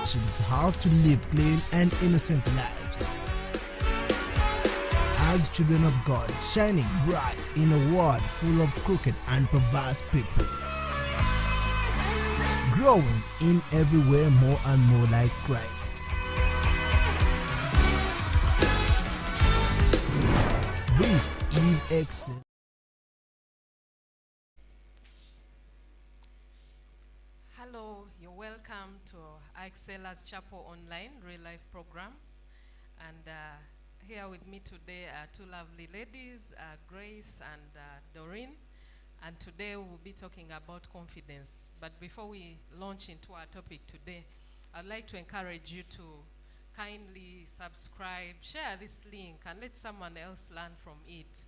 instructions how to live clean and innocent lives. As children of God, shining bright in a world full of crooked and perverse people. Growing in every way more and more like Christ. This is excellent. Hello, you're welcome to Excel's Chapel Online Real Life Program. And here with me today are two lovely ladies, Grace and Doreen. And today we'll be talking about confidence. But before we launch into our topic today, I'd like to encourage you to kindly subscribe, share this link, and let someone else learn from it.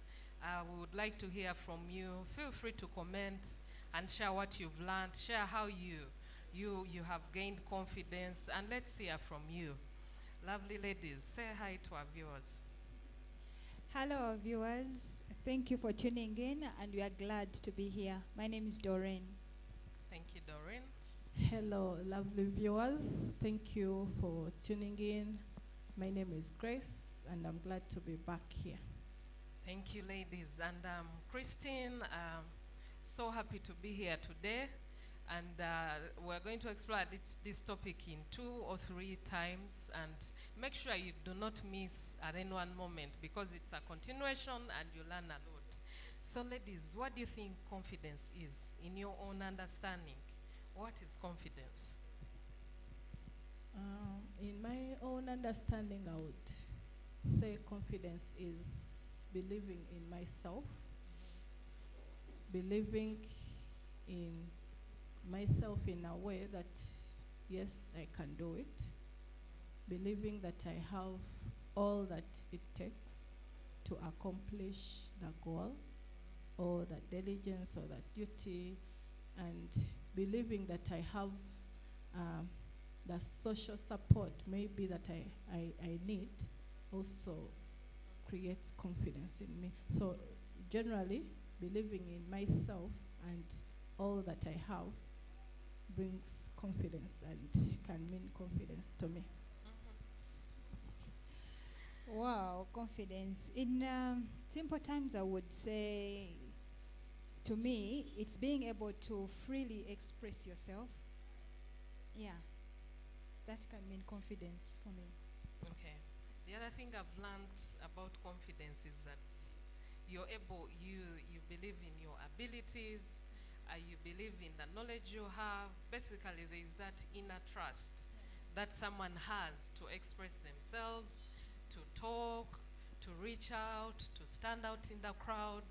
We would like to hear from you. Feel free to comment and share what you've learned. Share how you have gained confidence, and let's hear from you. Lovely ladies, say hi to our viewers. Hello, viewers. Thank you for tuning in, and we are glad to be here. My name is Doreen. Thank you, Doreen. Hello, lovely viewers. Thank you for tuning in. My name is Grace, and I'm glad to be back here. Thank you, ladies. And Christine, so happy to be here today. And we're going to explore this topic in 2 or 3 times. And make sure you do not miss at any one moment, because it's a continuation and you learn a lot. So, ladies, what do you think confidence is in your own understanding? What is confidence? In my own understanding, I would say confidence is believing in myself, believing in myself in a way that, yes, I can do it, believing that I have all that it takes to accomplish the goal or the diligence or the duty, and believing that I have the social support maybe that I need also creates confidence in me. So generally, believing in myself and all that I have brings confidence and can mean confidence to me. Wow, confidence. In simple terms, I would say, to me, it's being able to freely express yourself. Yeah, that can mean confidence for me. Okay. The other thing I've learned about confidence is that you believe in your abilities, you believe in the knowledge you have. Basically, there is that inner trust that someone has to express themselves, to talk, to reach out, to stand out in the crowd.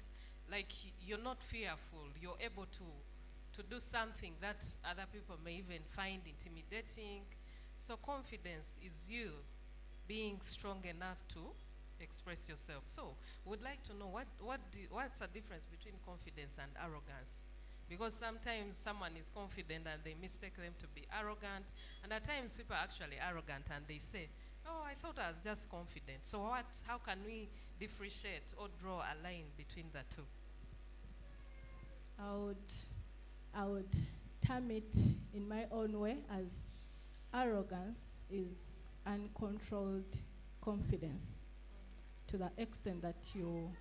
Like, you're not fearful. You're able to do something that other people may even find intimidating. So confidence is you being strong enough to express yourself. So we'd like to know what's the difference between confidence and arrogance? Because sometimes someone is confident and they mistake them to be arrogant, and at times people are actually arrogant and they say, oh, I thought I was just confident. So how can we differentiate or draw a line between the two? I would term it in my own way as arrogance is uncontrolled confidence, to the extent that you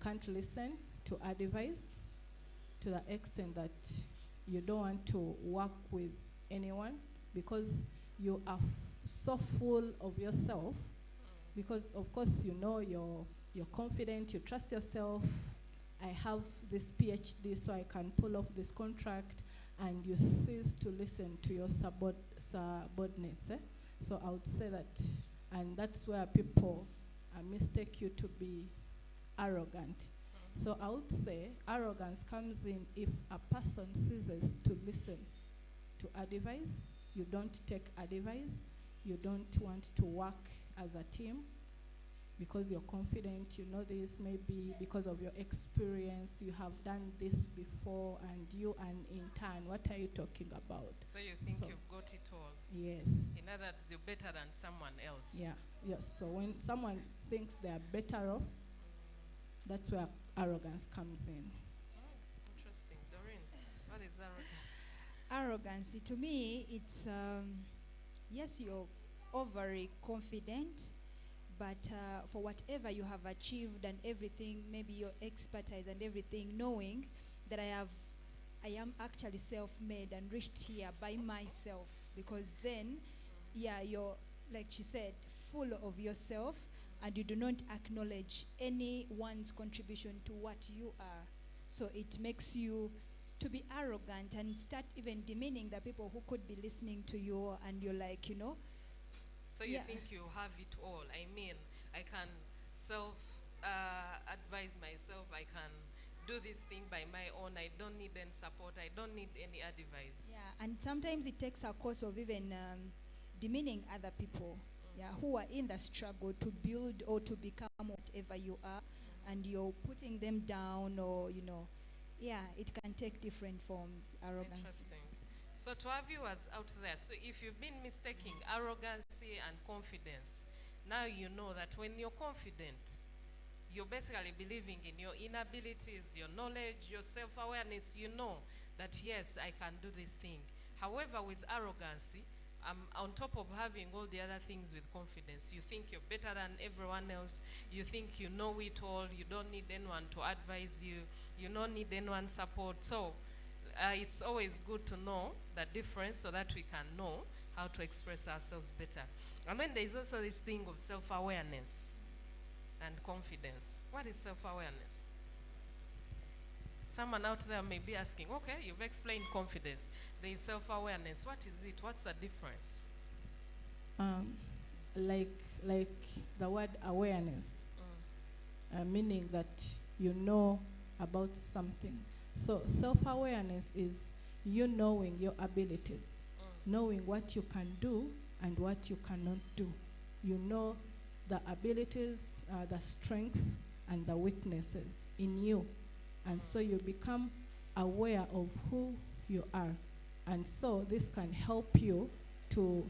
can't listen to advice, to the extent that you don't want to work with anyone because you are so full of yourself, because of course you know you're confident, you trust yourself. I have this PhD so I can pull off this contract, and you cease to listen to your subordinates. So I would say that, and that's where people mistake you to be arrogant. So I would say arrogance comes in if a person ceases to listen to advice, you don't take advice, you don't want to work as a team because you're confident, you know this, maybe because of your experience, you have done this before, and you an intern, what are you talking about? So you think you've got it all? Yes. In other words, you're better than someone else. Yeah, yes. So when someone thinks they are better off, that's where arrogance comes in. Interesting. Doreen, what is arrogance? Arrogance, to me, it's yes, you're overly confident, but for whatever you have achieved and everything, maybe your expertise and everything, knowing that I am actually self-made and reached here by myself, because then, yeah, you're, like she said, full of yourself, and you do not acknowledge anyone's contribution to what you are. So it makes you to be arrogant and start even demeaning the people who could be listening to you, and you're like, So you yeah. think you have it all. I mean, I can self advise myself. I can do this thing by my own. I don't need any support. I don't need any advice. Yeah, and sometimes it takes a course of even demeaning other people, yeah, who are in the struggle to build or to become whatever you are, and you're putting them down, or yeah, it can take different forms, arrogance. Interesting. So to our viewers out there, so if you've been mistaking arrogancy and confidence, now you know that when you're confident, you're basically believing in your inabilities, your knowledge, your self-awareness. You know that, yes, I can do this thing. However, with arrogancy, on top of having all the other things with confidence, you think you're better than everyone else. You think you know it all. You don't need anyone to advise you. You don't need anyone's support. So it's always good to know the difference so that we can know how to express ourselves better. And then there's also this thing of self-awareness and confidence. What is self-awareness? Someone out there may be asking, okay, you've explained confidence. There is self-awareness. What is it? What's the difference? Like the word awareness, meaning that you know about something. So self-awareness is you knowing your abilities, knowing what you can do and what you cannot do. You know the abilities, the strength, and the weaknesses in you. And so you become aware of who you are. And so this can help you to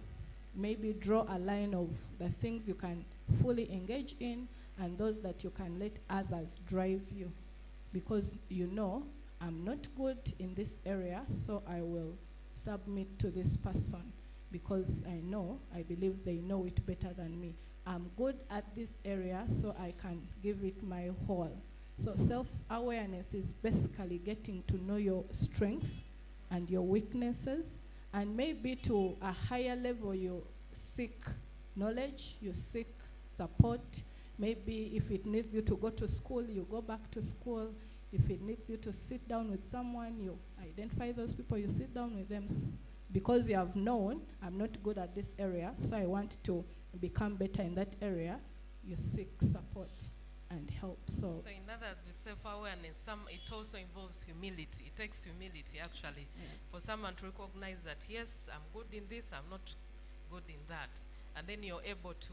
maybe draw a line of the things you can fully engage in and those that you can let others drive you. Because you know, I'm not good in this area, so I will submit to this person because I believe they know it better than me. I'm good at this area, so I can give it my whole. So self-awareness is basically getting to know your strength and your weaknesses, and maybe to a higher level you seek knowledge, you seek support. Maybe if it needs you to go to school, you go back to school. If it needs you to sit down with someone, you identify those people, you sit down with them because you have known, I'm not good at this area, so I want to become better in that area. You seek support and help. So in other words, with self-awareness, it also involves humility. It takes humility, actually, for someone to recognize that, yes, I'm good in this, I'm not good in that. And then you're able to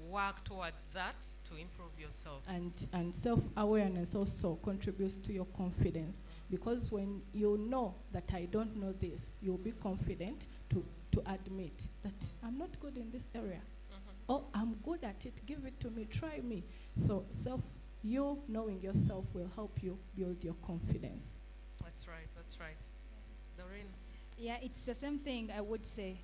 work towards that to improve yourself. And self-awareness also contributes to your confidence, because when you know that I don't know this, you'll be confident to admit that I'm not good in this area. Oh, I'm good at it, give it to me, try me. So you knowing yourself will help you build your confidence. That's right. Doreen? Yeah, it's the same thing, I would say.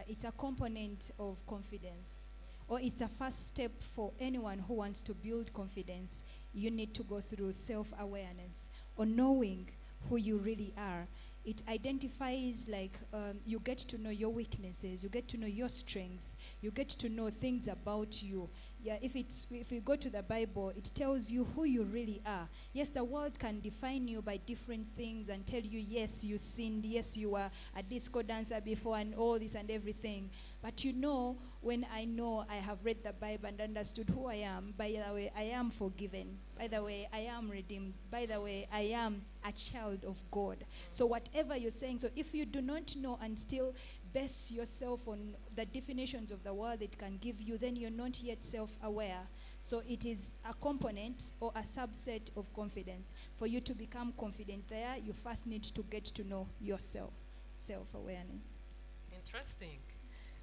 It's a component of confidence, or it's a first step for anyone who wants to build confidence. You need to go through self-awareness, or knowing who you really are. It identifies, like, you get to know your weaknesses, you get to know your strength, you get to know things about you. Yeah, if you go to the Bible, it tells you who you really are. Yes, the world can define you by different things and tell you, yes, you sinned, yes, you were a disco dancer before and all this and everything. But when I know I have read the Bible and understood who I am, by the way, I am forgiven. By the way, I am redeemed. By the way, I am a child of God. So whatever you're saying, so if you do not know and still base yourself on the definitions of the world it can give you, then you're not yet self-aware. So it is a component or a subset of confidence. For you to become confident there, you first need to get to know yourself. Self-awareness. Interesting.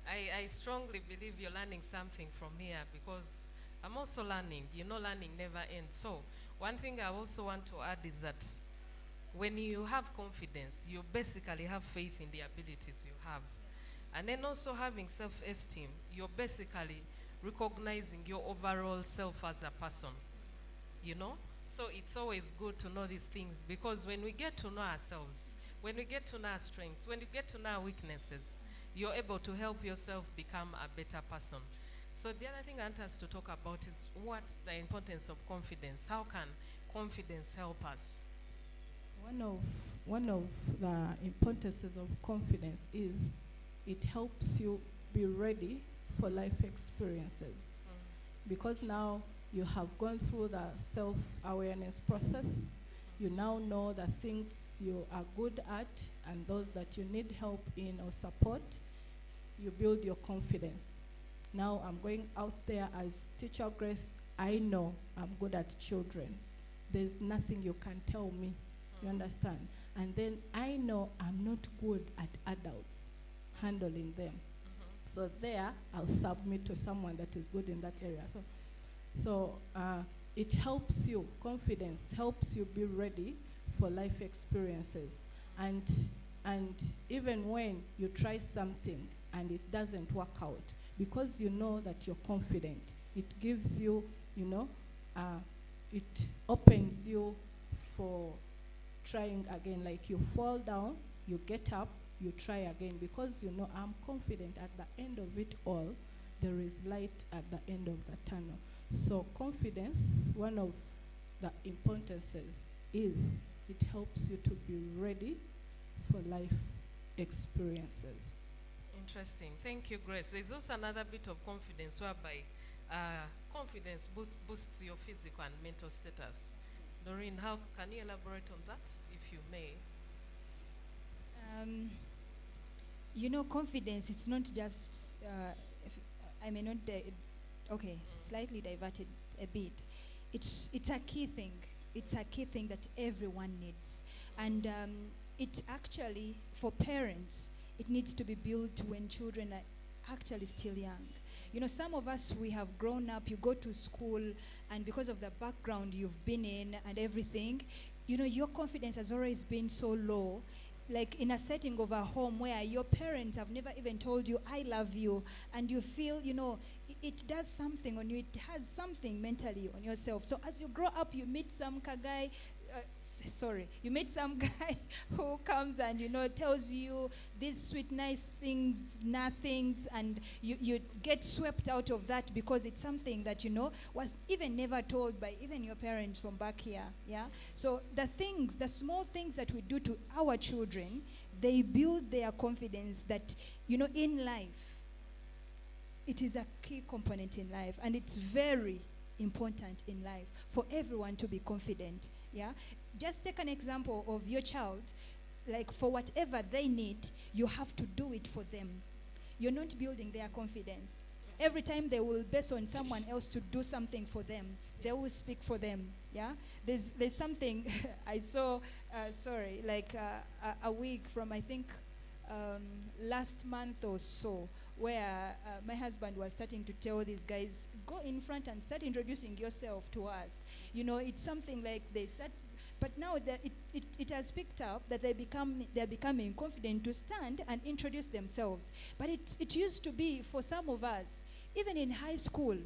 I strongly believe you're learning something from here, because I'm also learning. Learning never ends. So one thing I also want to add is that when you have confidence, you basically have faith in the abilities you have. And then also having self-esteem, you're basically recognizing your overall self as a person, you know? So it's always good to know these things, because when we get to know ourselves, when we get to know our strengths, when you get to know our weaknesses, you're able to help yourself become a better person. So the other thing I want us to talk about is what's the importance of confidence. How can confidence help us? One of the importances of confidence is it helps you be ready for life experiences. Because now you have gone through the self-awareness process, you now know the things you are good at and those that you need help in or support. You build your confidence. Now I'm going out there as Teacher Grace. I know I'm good at children. There's nothing you can tell me. You understand? And then I know I'm not good at adults, handling them. So there, I'll submit to someone that is good in that area. So it helps you, confidence helps you be ready for life experiences. And even when you try something and it doesn't work out, because you know that you're confident, it gives you, it opens you for trying again. Like you fall down, you get up, you try again, because you know I'm confident at the end of it all, there is light at the end of the tunnel. So confidence, one of the importances is it helps you to be ready for life experiences. Interesting. Thank you, Grace. There's also another bit of confidence whereby confidence boosts your physical and mental status. Doreen, how can you elaborate on that, if you may? Confidence, it's not just, I may not, slightly diverted a bit. It's a key thing. It's a key thing that everyone needs. And it actually, for parents, it needs to be built when children are actually still young. Some of us, we have grown up, you go to school, and because of the background you've been in and everything, your confidence has always been so low. Like in a setting of a home where your parents have never even told you, I love you, and you feel, it does something on you, it has something mentally on yourself. So as you grow up, you meet some guy, you meet some guy who comes and, tells you these sweet, nice things, nothings, and you get swept out of that because it's something that, was even never told by even your parents from back here, yeah? So the small things that we do to our children, they build their confidence that, in life, it is a key component in life, and it's very important in life for everyone to be confident. Yeah, just take an example of your child. Like for whatever they need, you have to do it for them. You're not building their confidence. Every time they will base on someone else to do something for them, they will speak for them. Yeah, there's something I saw. A week from, I think, last month or so, where my husband was starting to tell these guys, go in front and start introducing yourself to us. It's something like they start, but now that it has picked up that they're becoming confident to stand and introduce themselves. But it used to be, for some of us, even in high school,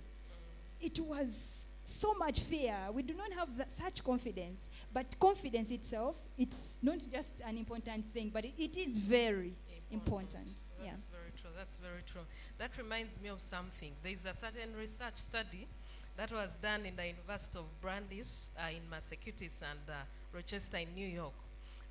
it was so much fear. We do not have such confidence. But confidence itself, it's not just an important thing, but it is very important. That's very true. That's very true. That reminds me of something. There's a certain research study that was done in the University of Brandeis in Massachusetts and Rochester in New York.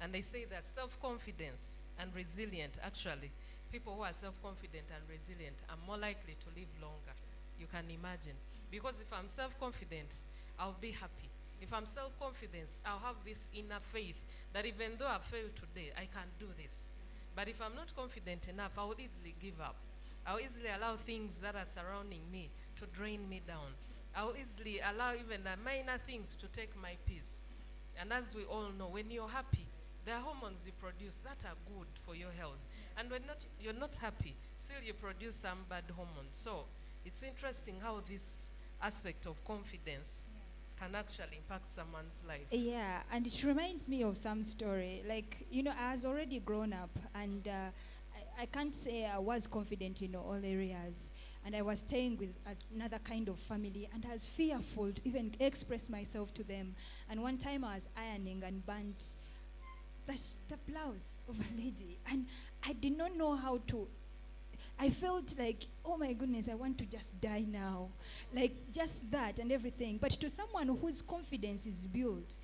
And they say that self-confidence and resilient, actually, people who are self-confident and resilient are more likely to live longer. You can imagine. Because if I'm self-confident, I'll be happy. If I'm self-confident, I'll have this inner faith that even though I failed today, I can do this. But if I'm not confident enough, I will easily give up. I'll easily allow things that are surrounding me to drain me down. I'll easily allow even the minor things to take my peace. And as we all know, when you're happy, there are hormones you produce that are good for your health. And when you're not happy, still you produce some bad hormones. So it's interesting how this aspect of confidence can actually impact someone's life. Yeah, and it reminds me of some story. Like, I was already grown up, and I can't say I was confident in all areas. And I was staying with another kind of family, and I was fearful to even express myself to them. And one time I was ironing and burnt the blouse of a lady, and I did not know how to. I felt like, oh my goodness, I want to just die now. Like just that and everything. But to someone whose confidence is built,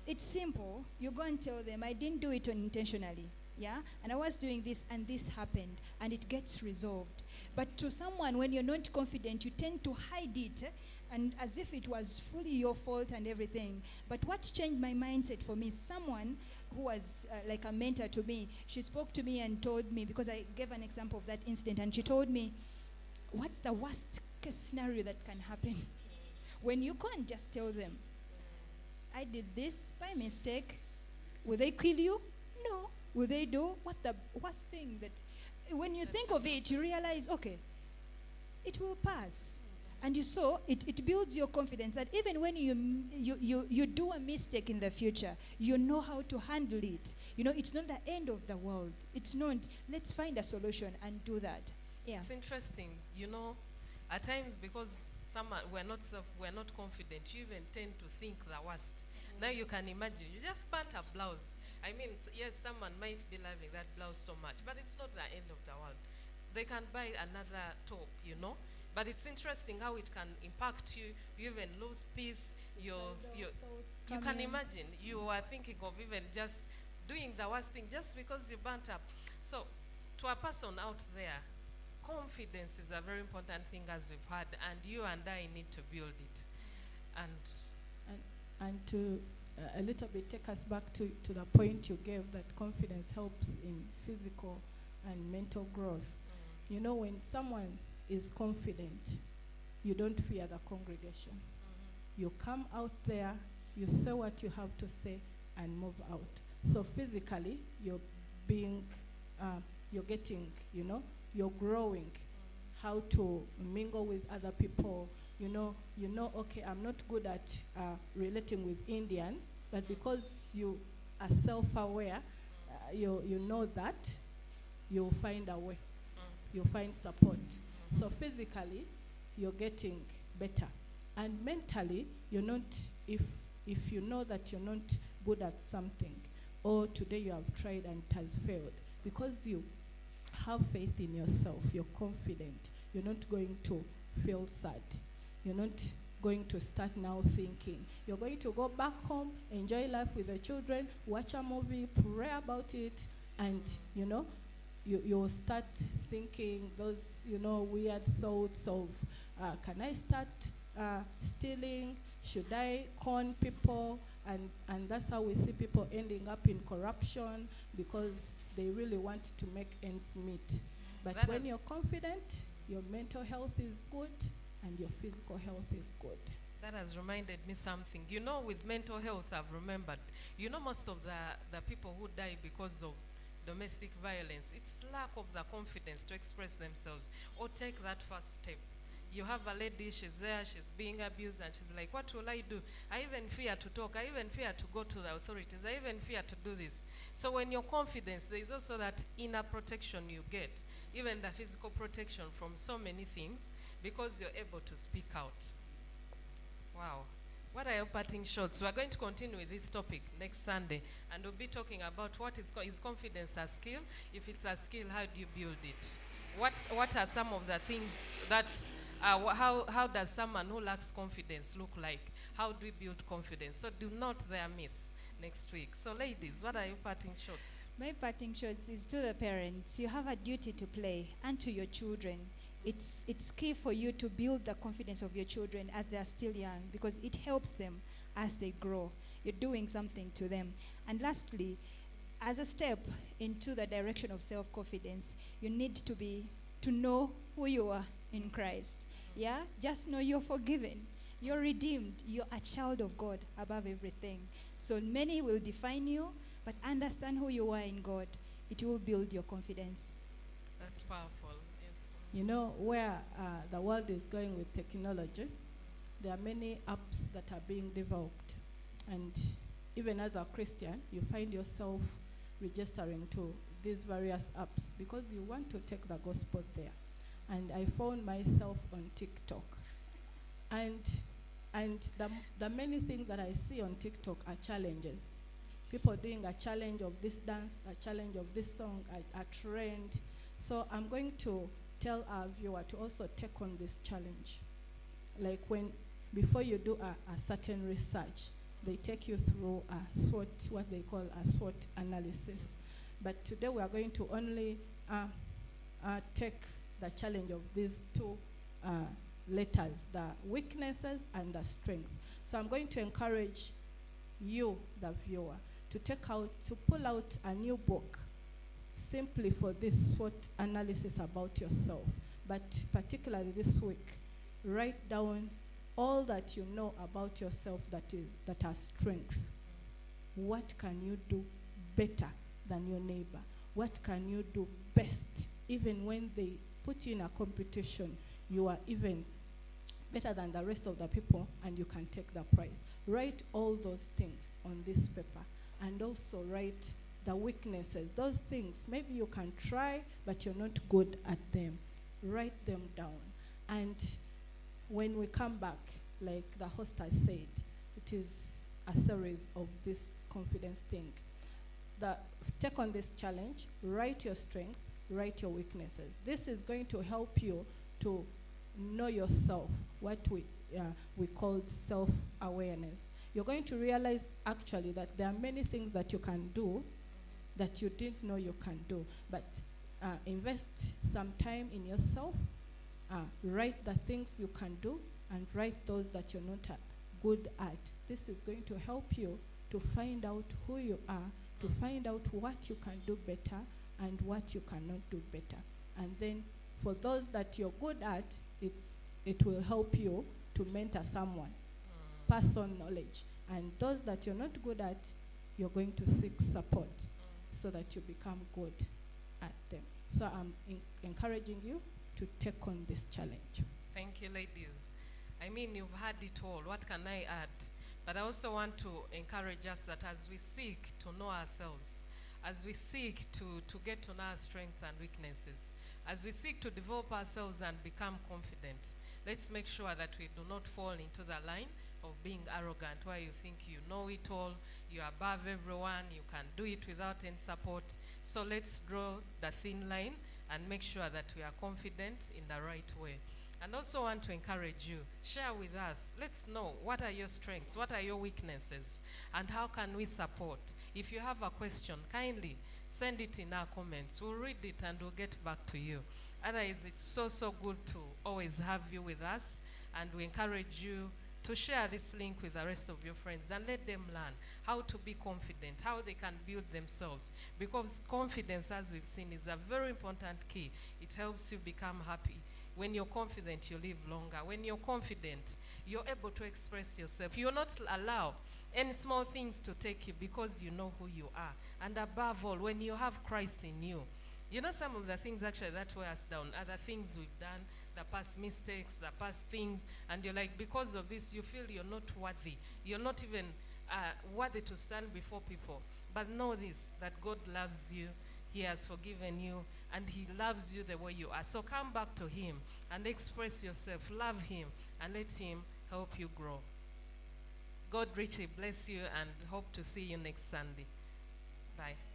it's simple. You go and tell them, I didn't do it unintentionally. Yeah? And I was doing this and this happened, and it gets resolved. But to someone, when you're not confident, you tend to hide it, and as if it was fully your fault and everything. But what changed my mindset for me, someone who was like a mentor to me, she spoke to me and told me, because I gave an example of that incident, and she told me, what's the worst case scenario that can happen? When you can't just tell them, I did this by mistake. Will they kill you? No. Will they do? What the worst thing that, when you think of it, you realize, okay, it will pass. And you saw, it builds your confidence that even when you do a mistake in the future, you know how to handle it. You know, it's not the end of the world. It's not, let's find a solution and do that. Yeah. It's interesting, you know, at times because we're not confident, you even tend to think the worst. Now you can imagine, you just burnt a blouse. I mean, yes, someone might be loving that blouse so much, but it's not the end of the world. They can buy another top, you know. But it's interesting how it can impact you. You even lose peace. You can imagine you are thinking of even just doing the worst thing just because you burnt up. So, to a person out there, confidence is a very important thing, as we've heard, and you and I need to build it. And to a little bit take us back to the point you gave, that confidence helps in physical and mental growth. You know, when someone is confident, you don't fear the congregation. You come out there, you say what you have to say, and move out. So physically, you're getting, you know, you're growing how to mingle with other people. You know, okay, I'm not good at relating with Indians, but because you are self-aware, you know that, you'll find a way. You'll find support. So physically, you're getting better. And mentally, you're not, if you know that you're not good at something, or today you have tried and it has failed, because you have faith in yourself, you're confident, you're not going to feel sad. You're not going to start now thinking. You're going to go back home, enjoy life with the children, watch a movie, pray about it, and, you know, you'll start thinking those, you know, weird thoughts of, can I start stealing? Should I con people? And that's how we see people ending up in corruption, because they really want to make ends meet. But when you're confident, your mental health is good and your physical health is good. That has reminded me something. You know, with mental health, I've remembered, you know, most of the people who die because of domestic violence, it's lack of the confidence to express themselves or take that first step. You have a lady, she's there, she's being abused, and she's like, what will I do? I even fear to talk. I even fear to go to the authorities. I even fear to do this. So when you're confident, there is also that inner protection you get, even the physical protection from so many things, because you're able to speak out. Wow. What are your parting shots? We're going to continue with this topic next Sunday, and we'll be talking about what is confidence a skill? If it's a skill, how do you build it? What are some of the things that, how does someone who lacks confidence look like? How do we build confidence? So do not there miss next week. So ladies, what are your parting shots? My parting shots is to the parents. You have a duty to play, and to your children. It's key for you to build the confidence of your children as they are still young, because it helps them as they grow. You're doing something to them. And lastly, as a step into the direction of self-confidence, you need to know who you are in Christ. Yeah? Just know you're forgiven. You're redeemed. You're a child of God above everything. So many will define you, but understand who you are in God. It will build your confidence. That's powerful. You know, where the world is going with technology, there are many apps that are being developed. And even as a Christian, you find yourself registering to these various apps because you want to take the gospel there. And I found myself on TikTok. And the many things that I see on TikTok are challenges. People doing a challenge of this dance, a challenge of this song, a trend. So I'm going to tell our viewer to also take on this challenge. Like before you do a certain research, they take you through a SWOT, what they call a SWOT analysis. But today we are going to only take the challenge of these two letters, the weaknesses and the strength. So I'm going to encourage you, the viewer, to pull out a new book simply for this SWOT analysis about yourself. But particularly this week, write down all that you know about yourself that has strength. What can you do better than your neighbor? What can you do best? Even when they put you in a competition, you are even better than the rest of the people and you can take the prize. Write all those things on this paper and also write the weaknesses, those things maybe you can try but you're not good at them. Write them down. And when we come back, like the host has said, it is a series of this confidence thing. Take on this challenge, write your strength, write your weaknesses. This is going to help you to know yourself, what we call self-awareness. You're going to realize actually that there are many things that you can do that you didn't know you can do. But invest some time in yourself, write the things you can do, and write those that you're not good at. This is going to help you to find out who you are, to find out what you can do better and what you cannot do better. And then for those that you're good at, it will help you to mentor someone, pass on knowledge. And those that you're not good at, you're going to seek support so that you become good at them. So I'm encouraging you to take on this challenge. Thank you, ladies. I mean, you've had it all. What can I add? But I also want to encourage us that as we seek to know ourselves, as we seek to get to know our strengths and weaknesses, as we seek to develop ourselves and become confident, let's make sure that we do not fall into the line of being arrogant, where you think you know it all, you're above everyone, you can do it without any support. So let's draw the thin line and make sure that we are confident in the right way. And also want to encourage you, share with us. Let's know what are your strengths, what are your weaknesses, and how can we support. If you have a question, kindly send it in our comments. We'll read it and we'll get back to you. Otherwise, it's so good to always have you with us, and we encourage you to share this link with the rest of your friends and let them learn how to be confident, how they can build themselves. Because confidence, as we've seen, is a very important key. It helps you become happy. When you're confident, you live longer. When you're confident, you're able to express yourself. You'll not allow any small things to take you because you know who you are. And above all, when you have Christ in you, you know some of the things actually that weigh us down, other things we've done, the past mistakes, the past things, and you're like, because of this, you feel you're not worthy. You're not even worthy to stand before people. But know this, that God loves you. He has forgiven you, and he loves you the way you are. So come back to him and express yourself. Love him, and let him help you grow. God richly bless you, and hope to see you next Sunday. Bye.